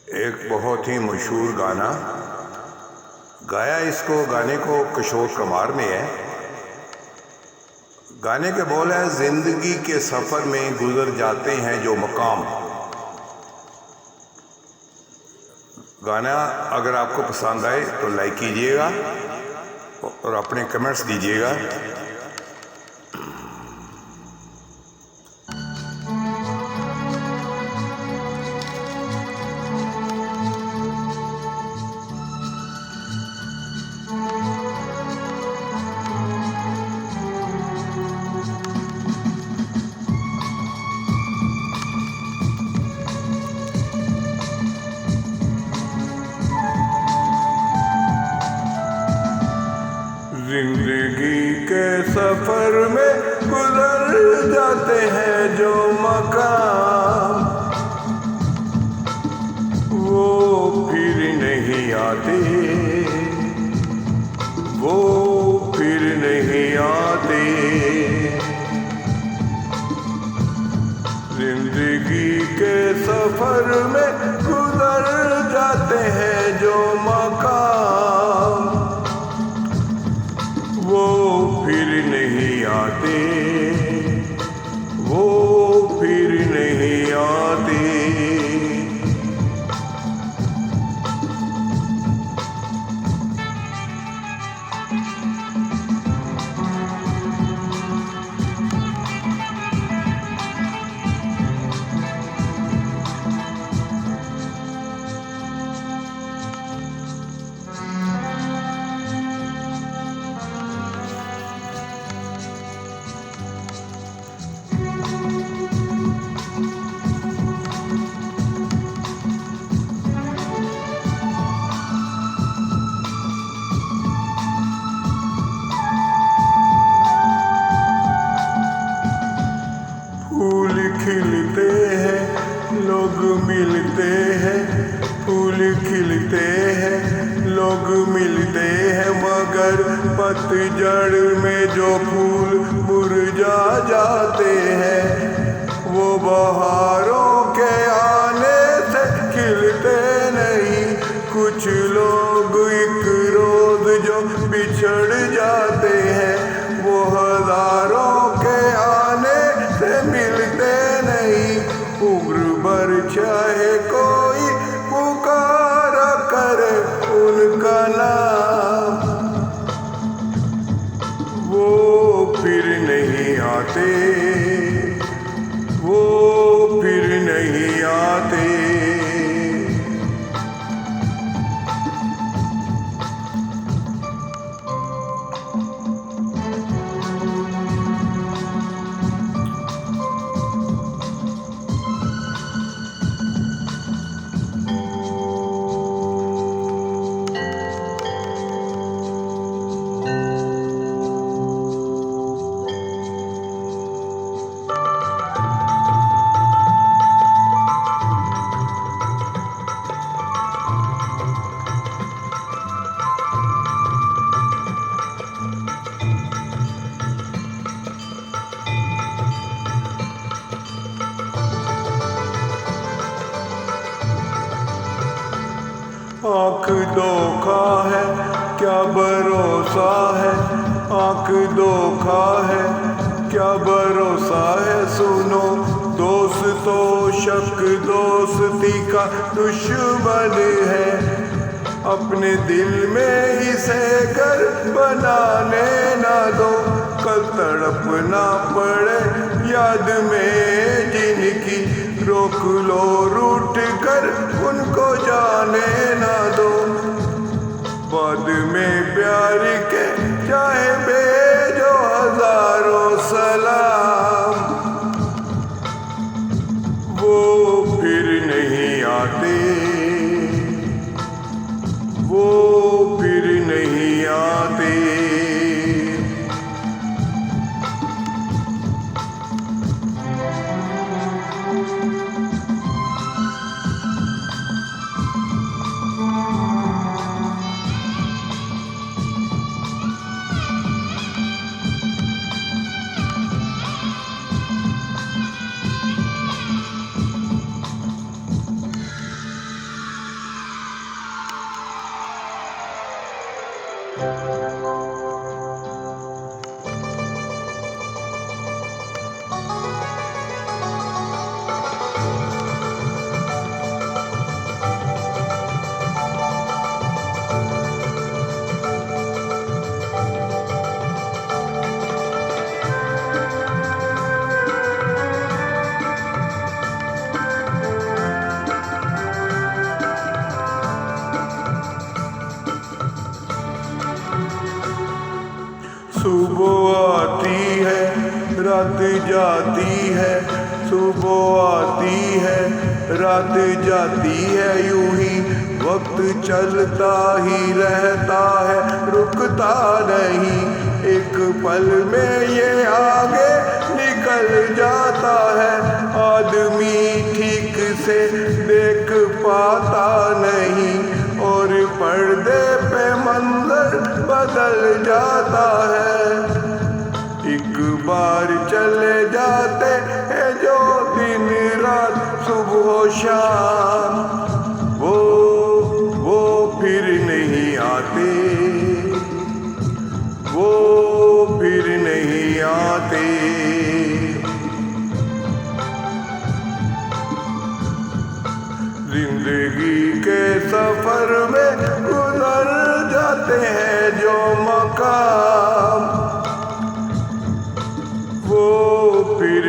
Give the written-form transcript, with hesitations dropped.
एक बहुत ही मशहूर गाना गाया, इसको गाने को किशोर कुमार ने है। गाने के बोल है, जिंदगी के सफर में गुजर जाते हैं जो मकाम। गाना अगर आपको पसंद आए तो लाइक कीजिएगा और अपने कमेंट्स दीजिएगा। जिंदगी के सफर में गुजर जाते हैं जो मकाम, वो फिर नहीं आते, वो फिर नहीं आते। जिंदगी के सफर में गुजर जाते हैं जो मकाम, वो फिर नहीं आते, वो फिर नहीं आते। फूल खिलते हैं लोग मिलते हैं, फूल खिलते हैं लोग मिलते हैं, मगर पतझड़ में जो फूल मुरझा जाते हैं, वो बहारों के आने से खिलते नहीं। कुछ लोग एक रोज जो बिछड़ जाते हैं, वो हजारों के आने से मिलते नहीं। उम्र भर चाहे कोई पुकारा करे उनका नाम, वो फिर नहीं आते, वो फिर नहीं आते। आँख धोखा है क्या भरोसा है, आँख धोखा है क्या भरोसा है। सुनो दोस्तों, शक दोस्ती का दुश्मन है, अपने दिल में इसे घर बनाने ना दो। कल तड़पना पड़े याद में जिनकी, रोक लो रूठ कर उनको जाने ना दो। बाद में प्यार के चाहे भेजो हजारों सलाम, वो फिर नहीं आते, वो फिर नहीं आते। रात जाती है सुबह आती है, रात जाती है यूं ही वक्त चलता ही रहता है, रुकता नहीं। एक पल में ये आगे निकल जाता है, आदमी ठीक से देख पाता नहीं और पर्दे पे मंजर बदल जाता है। एक बार चले जाते हैं जो दिन रात सुबह शाम, वो फिर नहीं आते, वो फिर नहीं आते। जिंदगी के सफर में गुजर जाते हैं जो मकाम, वो फिर